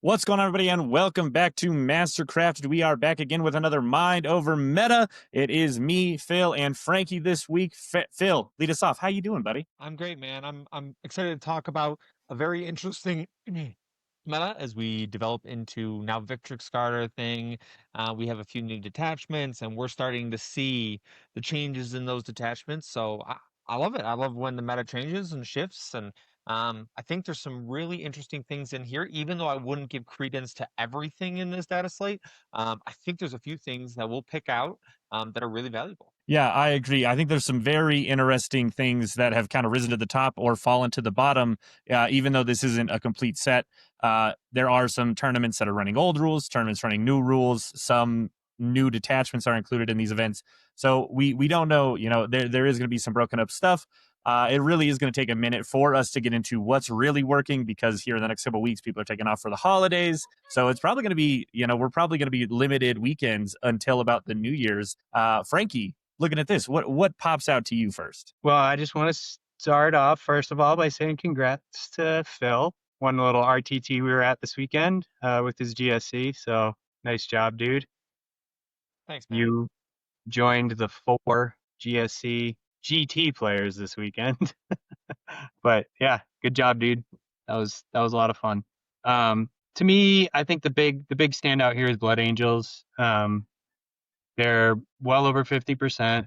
What's going on, everybody, and welcome back to Mastercrafted. We are back again with another Mind Over Meta. It is me, Phil, and Frankie this week. Phil, lead us off. How you doing, buddy? I'm great, man. I'm excited to talk about a very interesting meta as we develop into now Victrix Starter thing. We have a few new detachments, and we're starting to see the changes in those detachments. So I love it. I love when the meta changes and shifts, and I think there's some really interesting things in here. Even though I wouldn't give credence to everything in this data slate, I think there's a few things that we'll pick out that are really valuable. Yeah, I agree. I think there's some very interesting things that have kind of risen to the top or fallen to the bottom, even though this isn't a complete set. There are some tournaments that are running old rules, tournaments running new rules. Some new detachments are included in these events. So we don't know, there is going to be some broken up stuff. It really is going to take a minute for us to get into what's really working because here in the next couple of weeks, people are taking off for the holidays. So it's probably going to be, we're probably going to be limited weekends until about the New Year's. Frankie, looking at this, what pops out to you first? Well, I just want to start off, first of all, by saying congrats to Phil. One little RTT we were at this weekend with his GSC. So nice job, dude. Thanks, man. You joined the 4 GSC GT players this weekend. But yeah, good job, dude. That was a lot of fun. To me, I think the big standout here is Blood Angels. They're well over 50%.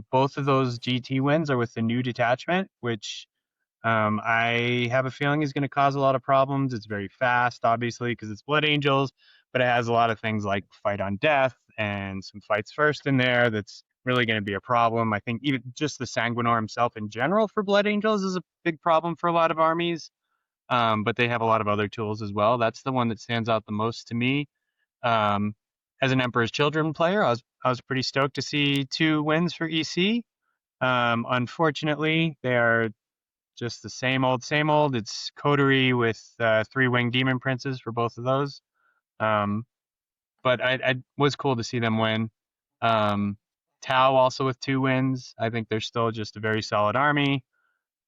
Both of those GT wins are with the new detachment, which I have a feeling is going to cause a lot of problems. It's very fast, obviously, because it's Blood Angels, but it has a lot of things like Fight on Death and some Fights First in there that's really going to be a problem. I think even just the Sanguinor himself in general for Blood Angels is a big problem for a lot of armies, but they have a lot of other tools as well. That's the one that stands out the most to me. Um, as an Emperor's Children player, I was pretty stoked to see 2 wins for EC. Unfortunately, they are just the same old, same old. It's Coterie with 3 Winged Demon Princes for both of those. Um, but I was cool to see them win. Tau also with 2 wins. I think they're still just a very solid army.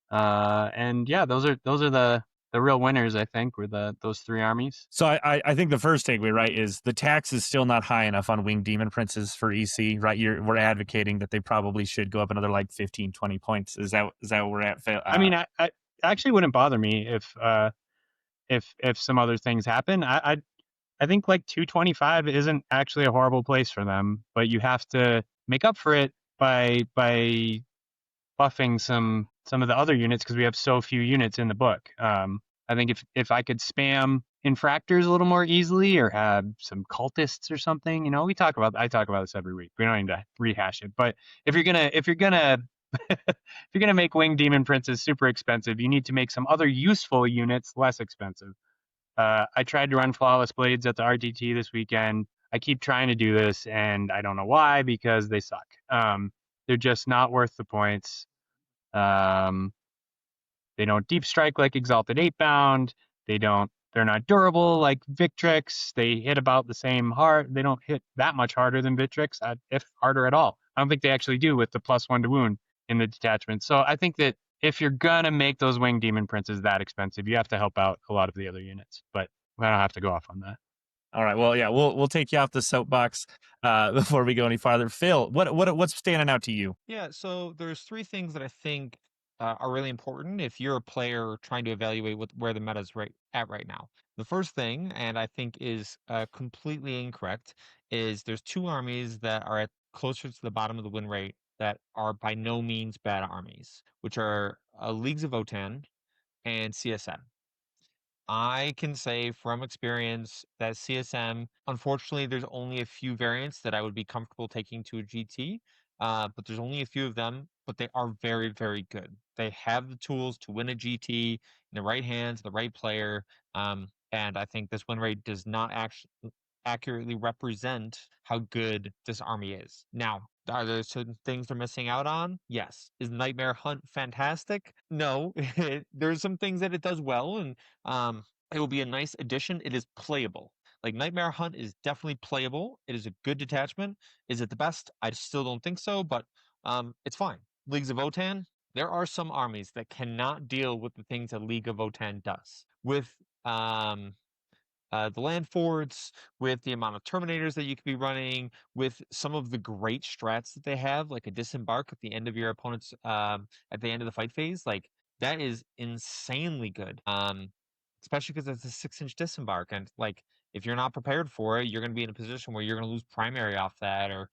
And yeah, those are the real winners. I think were those 3 armies. So I think the first takeaway, right, is the tax is still not high enough on Winged Demon Princes for EC, right? We're advocating that they probably should go up another like 15, 20 points. Is that where we're at? I mean, I actually wouldn't bother me if some other things happen. I think like 225 isn't actually a horrible place for them, but you have to make up for it by buffing some of the other units because we have so few units in the book. I think if I could spam infractors a little more easily or have some cultists or something, I talk about this every week. We don't need to rehash it, but if you're gonna if you're gonna make Winged Demon Princes super expensive, you need to make some other useful units less expensive. I tried to run Flawless Blades at the RTT this weekend. I keep trying to do this, and I don't know why, because they suck. They're just not worth the points. Um, they don't deep strike like Exalted 8-bound. They're not durable like Victrix. They hit about the same hard. They don't hit that much harder than Victrix, if harder at all. I don't think they actually do with the +1 to wound in the detachment. So I think that if you're gonna make those Winged Demon Princes that expensive, you have to help out a lot of the other units. But I don't have to go off on that. all right. Well, yeah, we'll take you off the soapbox before we go any farther. Phil, what's standing out to you? Yeah, so there's 3 things that I think are really important if you're a player trying to evaluate where the meta is right now. The first thing, and I think is completely incorrect, is there's 2 armies that are at closer to the bottom of the win rate that are by no means bad armies, which are Leagues of Votann and CSM. I can say from experience that CSM, unfortunately, there's only a few variants that I would be comfortable taking to a GT, but there's only a few of them, but they are very, very good. They have the tools to win a GT in the right hands, the right player, and I think this win rate does not actually accurately represent how good this army is. Now, are there certain things they're missing out on? Yes. Is Nightmare Hunt fantastic? No. There's some things that it does well, and it will be a nice addition. It is playable. Like Nightmare Hunt is definitely playable. It is a good detachment. Is it the best? I still don't think so, but it's fine. Leagues of Votann, there are some armies that cannot deal with the things that League of Votann does. With the land forts, with the amount of Terminators that you could be running, with some of the great strats that they have, like a disembark at the end of your opponent's at the end of the fight phase. Like that is insanely good. Especially because it's a 6-inch disembark, and like if you're not prepared for it, you're going to be in a position where you're going to lose primary off that, or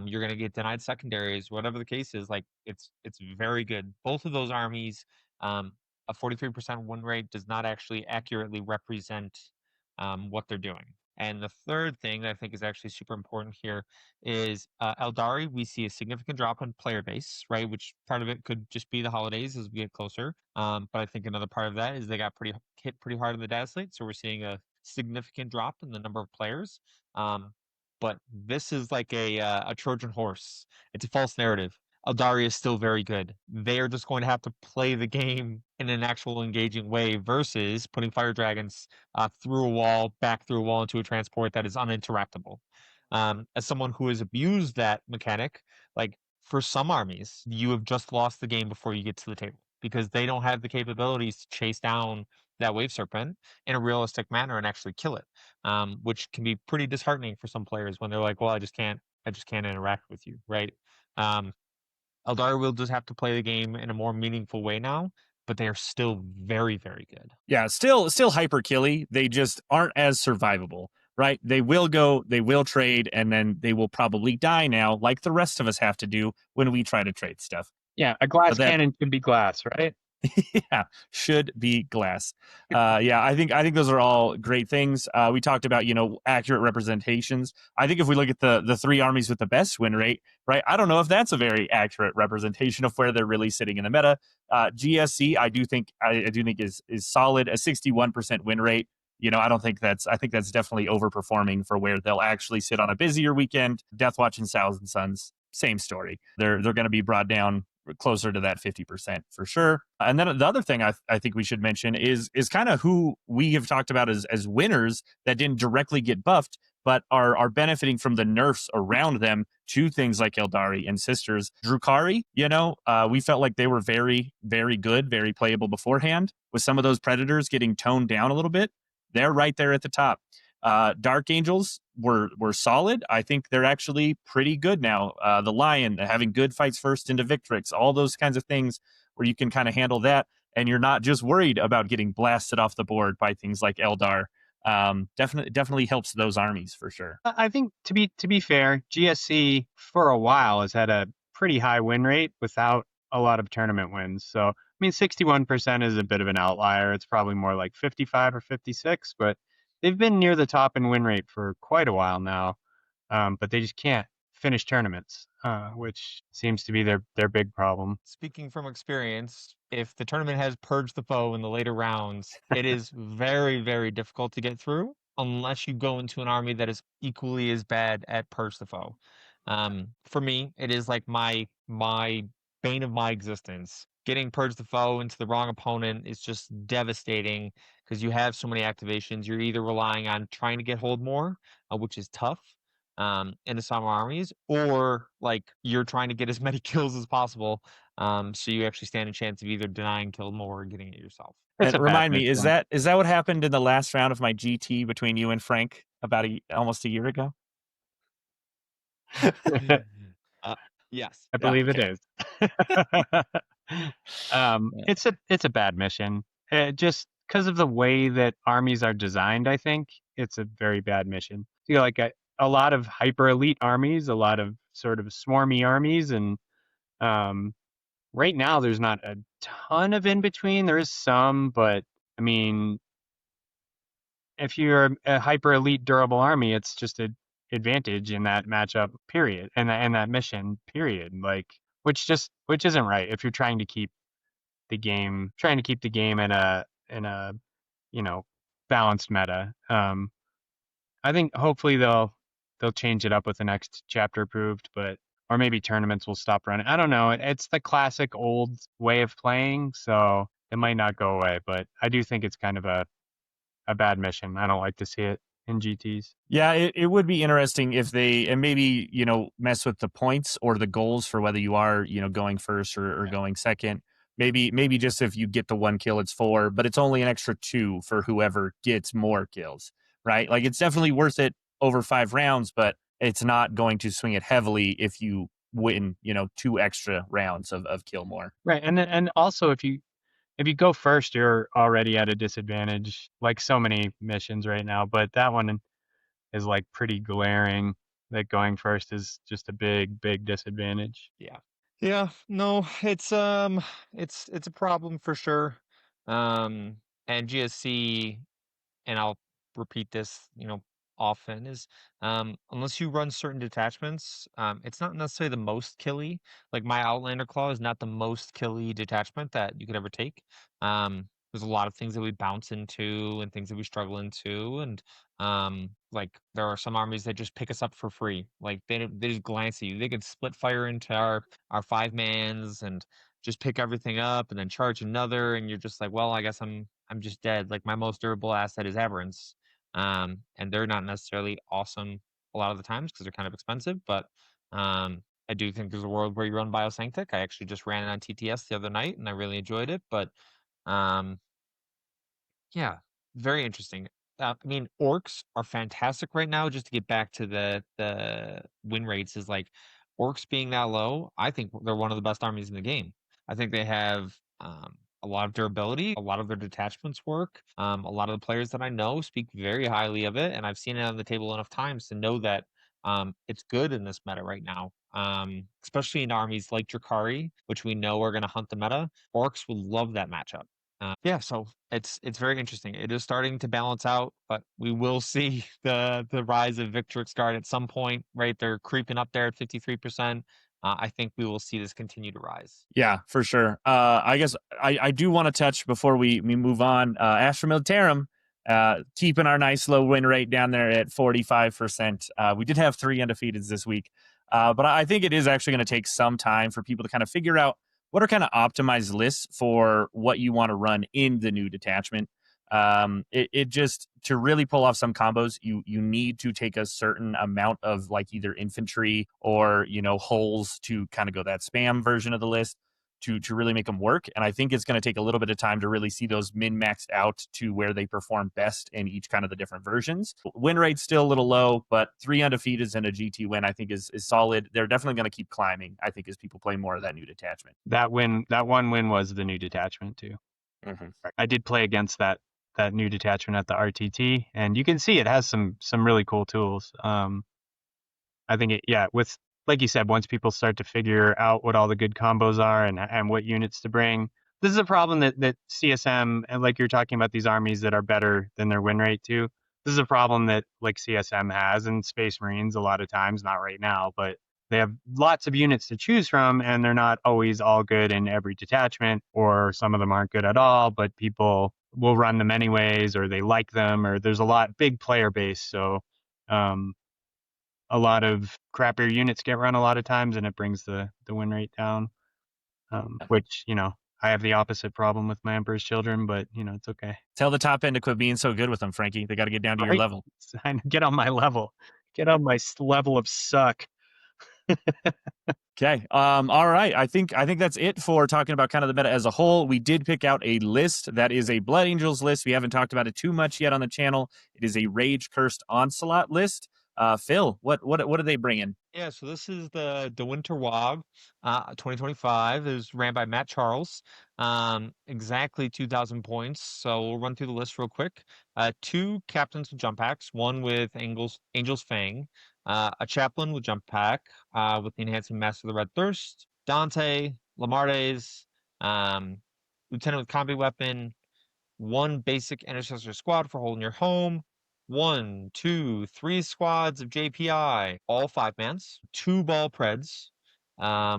you're going to get denied secondaries, whatever the case is. Like it's very good. Both of those armies, a 43% win rate does not actually accurately represent what they're doing. And the third thing that I think is actually super important here is Eldari. We see a significant drop in player base, right? Which part of it could just be the holidays as we get closer. But I think another part of that is they got hit pretty hard in the data slate, so we're seeing a significant drop in the number of players. But this is like a Trojan horse. It's a false narrative. Eldari is still very good. They are just going to have to play the game in an actual engaging way versus putting fire dragons through a wall, back through a wall into a transport that is uninteractable. As someone who has abused that mechanic, like for some armies, you have just lost the game before you get to the table because they don't have the capabilities to chase down that wave serpent in a realistic manner and actually kill it, which can be pretty disheartening for some players when they're like, "Well, I just can't interact with you," right? Um, Eldar will just have to play the game in a more meaningful way now, but they are still very, very good. Yeah, still hyper killy. They just aren't as survivable, right? They will trade, and then they will probably die now, like the rest of us have to do when we try to trade stuff. Yeah, a glass But that cannon should be glass, right? yeah, should be glass. Yeah, I think those are all great things. We talked about accurate representations. I think if we look at the three armies with the best win rate, right? I don't know if that's a very accurate representation of where they're really sitting in the meta. GSC, I do think is solid. A 61% win rate. I think that's definitely overperforming for where they'll actually sit on a busier weekend. Deathwatch and Thousand Suns, same story. They're going to be brought down closer to that 50% for sure. And then the other thing I think we should mention is kind of who we have talked about as winners that didn't directly get buffed, but are benefiting from the nerfs around them to things like Eldari and Sisters. Drukhari, we felt like they were very, very good, very playable beforehand. With some of those Predators getting toned down a little bit, they're right there at the top. Dark Angels were solid. I think they're actually pretty good now. The Lion, having good fights first into Victrix, all those kinds of things where you can kind of handle that, and you're not just worried about getting blasted off the board by things like Eldar. Definitely helps those armies for sure. I think to be fair, GSC for a while has had a pretty high win rate without a lot of tournament wins. So I mean, 61% is a bit of an outlier. It's probably more like 55 or 56, but they've been near the top in win rate for quite a while now. But they just can't finish tournaments, which seems to be their big problem. Speaking from experience, if the tournament has purged the foe in the later rounds, it is very, very difficult to get through unless you go into an army that is equally as bad at purge the foe. For me, it is like my bane of my existence. Getting purge the foe into the wrong opponent is just devastating because you have so many activations. You're either relying on trying to get hold more, which is tough, into some armies, or like you're trying to get as many kills as possible, so you actually stand a chance of either denying kill more or getting it yourself. It's And a bad remind me, is mission. that what happened in the last round of my GT between you and Frank about almost a year ago? uh, yes. I Yeah, believe it okay. is. It's a bad mission. Just because of the way that armies are designed, I think it's a very bad mission. You know, like a lot of hyper elite armies, a lot of sort of swarmy armies, and right now there's not a ton of in between. There is some, but I mean, if you're a hyper elite durable army, it's just an advantage in that matchup, period, and that mission, period. Like, which isn't right if you're trying to keep the game in a balanced meta. I think hopefully they'll change it up with the next chapter approved, but or maybe tournaments will stop running. I don't know. It's the classic old way of playing, so it might not go away. But I do think it's kind of a bad mission. I don't like to see it in GTs. Yeah, it would be interesting if they, and maybe, mess with the points or the goals for whether you are, going first or going second. Maybe just if you get the one kill, it's 4, but it's only an extra 2 for whoever gets more kills. right? Like it's definitely worth it over 5 rounds, but it's not going to swing it heavily if you win, 2 extra rounds of kill more. Right. And also if you go first, you're already at a disadvantage, like so many missions right now. But that one is like pretty glaring that going first is just a big disadvantage. Yeah. Yeah, no, it's a problem for sure. And GSC, and I'll repeat this, often, is unless you run certain detachments, it's not necessarily the most killy. Like my Outlander Claw is not the most killy detachment that you could ever take. There's a lot of things that we bounce into and things that we struggle into, and like there are some armies that just pick us up for free. Like they just glance at you. They could split fire into our 5 mans and just pick everything up and then charge another, and you're just like, well, I guess I'm just dead. Like my most durable asset is Aberrants. And they're not necessarily awesome a lot of the times because they're kind of expensive, but I do think there's a world where you run Biosanctic. I actually just ran it on TTS the other night and I really enjoyed it, but um yeah, very interesting. I mean, orcs are fantastic right now. Just to get back to the win rates, is like orcs being that low. I think they're one of the best armies in the game. I think they have a lot of durability. A lot of their detachments work. A lot of the players that I know speak very highly of it, and I've seen it on the table enough times to know that it's good in this meta right now. Especially in armies like Drakari, which we know are going to hunt the meta. Orcs will love that matchup. Yeah, so it's very interesting. It is starting to balance out, but we will see the rise of Victrix Guard at some point, right? They're creeping up there at 53%. I think we will see this continue to rise. Yeah, for sure. I guess I do want to touch before we move on. Astra Militarum, keeping our nice low win rate down there at 45%. We did have 3 undefeateds this week, but I think it is actually going to take some time for people to kind of figure out what are kind of optimized lists for what you want to run in the new detachment. It just, to really pull off some combos, you need to take a certain amount of like either infantry or hulls to kind of go that spam version of the list to really make them work. And I think it's going to take a little bit of time to really see those min maxed out to where they perform best in each kind of the different versions. Win rate's still a little low, but 3 undefeateds and a GT win I think is solid. They're definitely going to keep climbing, I think, as people play more of that new detachment. That one win was the new detachment too. Mm-hmm. I did play against that new detachment at the RTT, and you can see it has some really cool tools. I think with, like you said, once people start to figure out what all the good combos are and what units to bring, this is a problem that CSM, and like you're talking about these armies that are better than their win rate too. This is a problem that like CSM has and Space Marines a lot of times, not right now, but they have lots of units to choose from, and they're not always all good in every detachment, or some of them aren't good at all, but people will run them anyways, or they like them, or there's a big player base. So, a lot of crappier units get run a lot of times, and it brings the win rate down. Which I have the opposite problem with my Emperor's Children, but it's okay. Tell the top end to quit being so good with them, Frankie. They got to get down to your level. Get on my level. Get on my level of suck. Okay. All right. I think that's it for talking about kind of the meta as a whole. We did pick out a list that is a Blood Angels list. We haven't talked about it too much yet on the channel. It is a Rage Cursed Onslaught list. Phil, what are they bringing? Yeah, so this is the Winter WoG 2025 is ran by Matt Charles. Exactly 2,000 points. So we'll run through the list real quick. 2 captains with jump packs, one with Angel's Fang, a chaplain with jump pack, with the enhancing Master of the Red Thirst, Dante, Lamardes, um, lieutenant with combi weapon, 1 basic intercessor squad for holding your home, 1, 2, 3 squads of JPI, all 5 mans, 2 ball preds,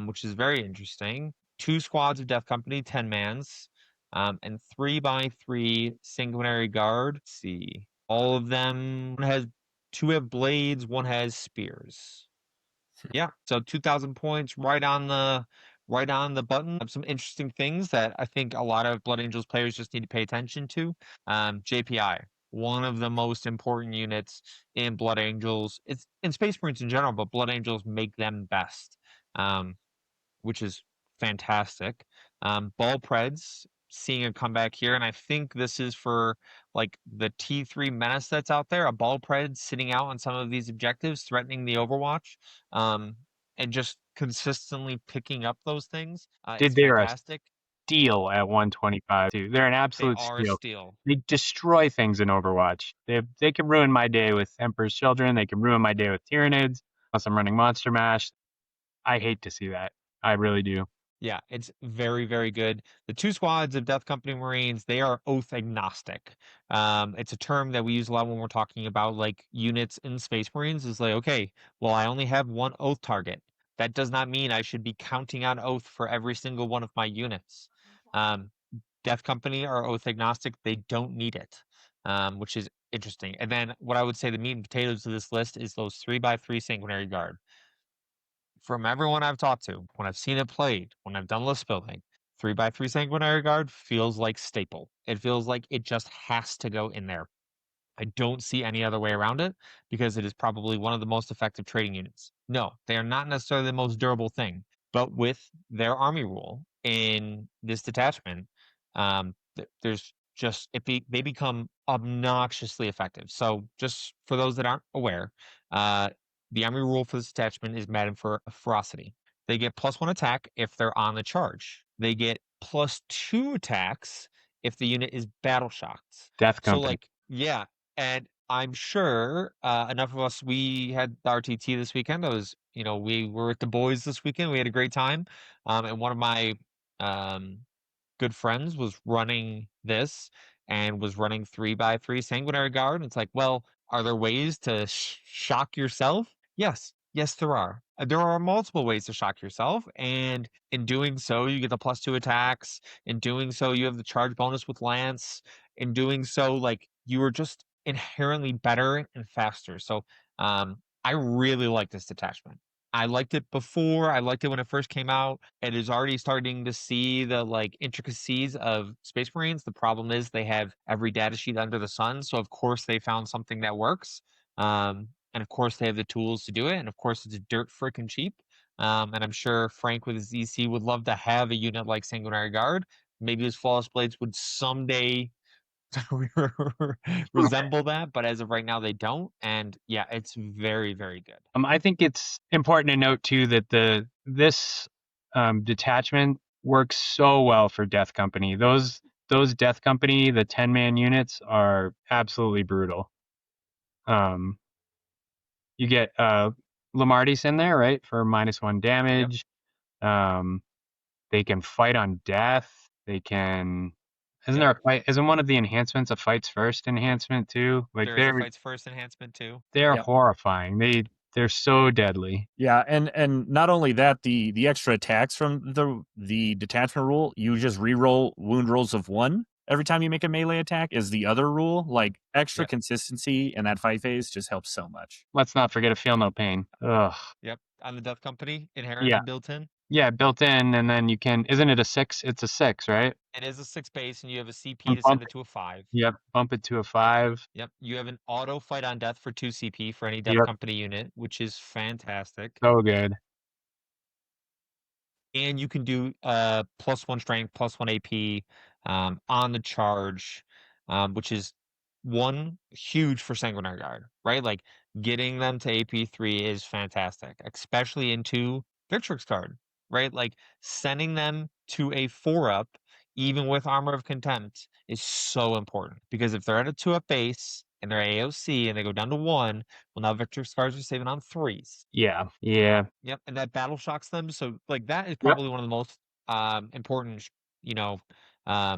which is very interesting, 2 squads of Death Company, 10 mans, and 3x3 sanguinary guard. Let's see, all of them, one has 2 have blades, 1 has spears. Yeah, so 2,000 points right on the button. Some interesting things that I think a lot of Blood Angels players just need to pay attention to. JPI, one of the most important units in Blood Angels. It's in Space Marines in general, but Blood Angels make them best, which is fantastic. Ball Preds, seeing a comeback here, and I think this is for like the T3 menace that's out there, a ball pred sitting out on some of these objectives, threatening the Overwatch, and just consistently picking up those things. It's Dude, they're a fantastic. steal at 125 too. They're an They absolute are a steal. steal. They destroy things in Overwatch. They can ruin my day with Emperor's Children. They can ruin my day with Tyranids. Unless I'm running Monster Mash. I hate to see that. I really do. Yeah, it's very, very good. The two squads of Death Company Marines, they are oath agnostic. It's a term that we use a lot when we're talking about like units in Space Marines. Is like, okay, well, I only have one oath target. That does not mean I should be counting on oath for every single one of my units. Um, Death Company are oath agnostic. They don't need it, which is interesting. And then what I would say the meat and potatoes of this list is those 3x3 Sanguinary Guard. From everyone I've talked to, when I've seen it played, when I've done list building, 3x3 Sanguinary Guard feels like staple. It feels like it just has to go in there. I don't see any other way around it because it is probably one of the most effective trading units. No, they are not necessarily the most durable thing, but with their army rule in this detachment, there's just they become obnoxiously effective. So just for those that aren't aware, uh, the army rule for this detachment is Madden for ferocity. They get +1 attack if they're on the charge. They get +2 attacks if the unit is battle shocked. Death So Company. like, yeah, and I'm sure enough of us, we had the RTT this weekend. We were with the boys this weekend. We had a great time. And one of my um, good friends was running this and was running 3x3 Sanguinary Guard. And it's like, well, are there ways to shock yourself? Yes. Yes, there are. There are multiple ways to shock yourself. And in doing so, you get the +2 attacks. In doing so, you have the charge bonus with Lance. In doing so, like you are just inherently better and faster. So I really like this detachment. I liked it before. I liked it when it first came out. It is already starting to see the like intricacies of Space Marines. The problem is they have every data sheet under the sun. So of course they found something that works. And of course they have the tools to do it. And of course it's dirt freaking cheap. And I'm sure Frank with his EC would love to have a unit like Sanguinary Guard. Maybe his Flawless Blades would someday resemble that, but as of right now they don't. And yeah, it's very, very good. I think it's important to note too that this detachment works so well for Death Company. Those Death Company, the 10-man units are absolutely brutal. You get Lamardis in there, right, for -1 damage. They can fight on death. They can. Isn't there a fight? Isn't one of the enhancements a fights first enhancement too? Like There is a fights first enhancement too. they're Yep. horrifying. They're so deadly. Yeah, and not only that, the extra attacks from the detachment rule, you just reroll wound rolls of 1 every time you make a melee attack is the other rule. Like extra Yep. consistency in that fight phase just helps so much. Let's not forget a Feel No Pain. Ugh. Yep. On the Death Company, inherently Yeah. built in. Yeah, built in, and then you can. Isn't it a 6? It's a 6, right? It is a 6 base, and you have a CP And to bump send it to a 5. Yep, bump it to a 5. Yep. You have an auto fight on death for 2 CP for any Death Yep, Company unit, which is fantastic. so good. And you can do +1 strength, +1 AP on the charge, which is one huge for Sanguinary Guard, right? Like getting them to AP3 is fantastic, especially into Victrix card, right? Like sending them to a 4-up, even with Armor of Contempt, is so important because if they're at a 2-up base and they're AOC and they go down to 1, well, now Victrix cards are saving on 3s. Yeah. Yep, and that battle shocks them. So like that is Yep. probably one of the most important,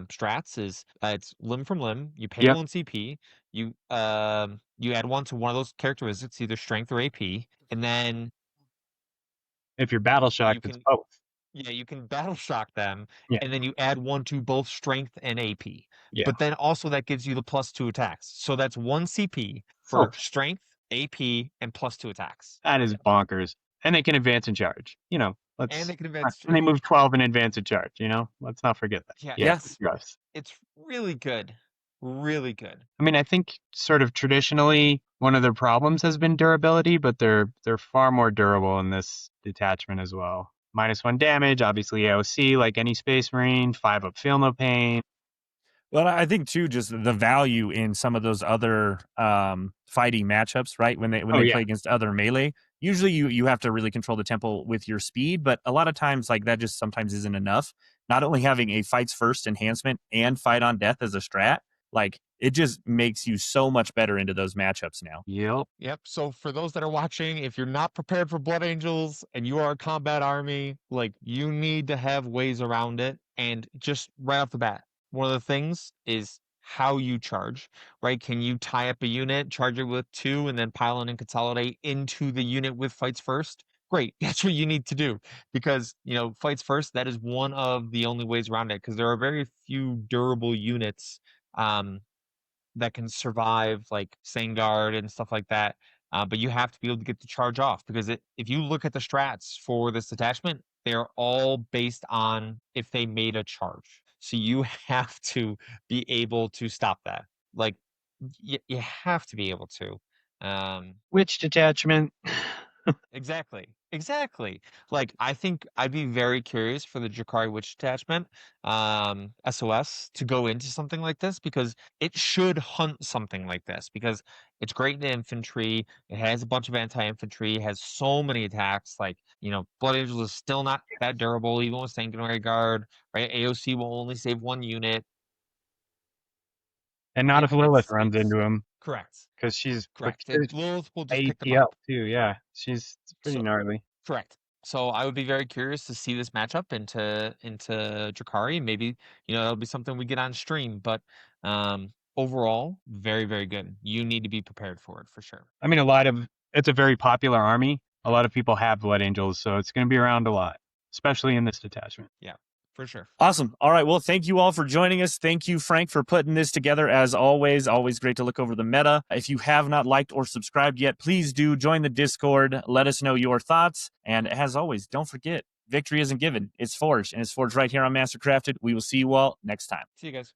strats is it's limb from limb. You pay Yep. 1 CP. You add 1 to one of those characteristics, either strength or AP, and then If you're battle shocked, you it's can both. you can battle shock them, Yeah. and then you add 1 to both strength and AP. Yeah. But then also that gives you the +2 attacks. So that's 1 CP Oh, for strength, AP, and +2 attacks. that is bonkers. And they can advance and charge. And Let's. they can advance. And they move 12 and advance and charge. Let's not forget that. Yeah, Yeah. it's Gross. it's really good. Really good. I mean, I think sort of traditionally one of their problems has been durability, but they're far more durable in this detachment as well. -1 damage, obviously AOC, like any Space Marine, 5-up Feel No Pain. Well, I think too, just the value in some of those other fighting matchups, right? When Oh, they yeah. play against other melee, usually you have to really control the tempo with your speed, but a lot of times like that just sometimes isn't enough. Not only having a fights first enhancement and fight on death as a strat, like it just makes you so much better into those matchups now. Yep. Yep. So for those that are watching, if you're not prepared for Blood Angels and you are a combat army, like you need to have ways around it. And just right off the bat, one of the things is how you charge, right? Can you tie up a unit, charge it with 2, and then pile on and consolidate into the unit with fights first? Great. That's what you need to do because, fights first, that is one of the only ways around it because there are very few durable units. That can survive like Sangard and stuff like that. But you have to be able to get the charge off because if you look at the strats for this attachment, they're all based on if they made a charge. So you have to be able to stop that. Like you have to be able to. Witch detachment. Exactly. Exactly. Like I think I'd be very curious for the Jakari Witch attachment, SOS, to go into something like this because it should hunt something like this because it's great in infantry. It has a bunch of anti-infantry, has so many attacks. Like, Blood Angels is still not that durable, even with Sanguinary Guard, right? AOC will only save 1 unit. And not if Lilith runs into him, Correct. because she's Correct. And Lilith will just pick them AET up. up too. Yeah, she's pretty So gnarly. correct. So I would be very curious to see this matchup into Drakari. Maybe, that'll be something we get on stream. But overall, very, very good. You need to be prepared for it for sure. I mean, it's a very popular army. A lot of people have Blood Angels, so it's going to be around a lot, especially in this detachment. Yeah, for sure. Awesome. All right. Well, thank you all for joining us. Thank you, Frank, for putting this together. As always great to look over the meta. If you have not liked or subscribed yet, please do join the Discord. Let us know your thoughts. And as always, don't forget, victory isn't given. It's forged, and it's forged right here on Mastercrafted. We will see you all next time. See you guys.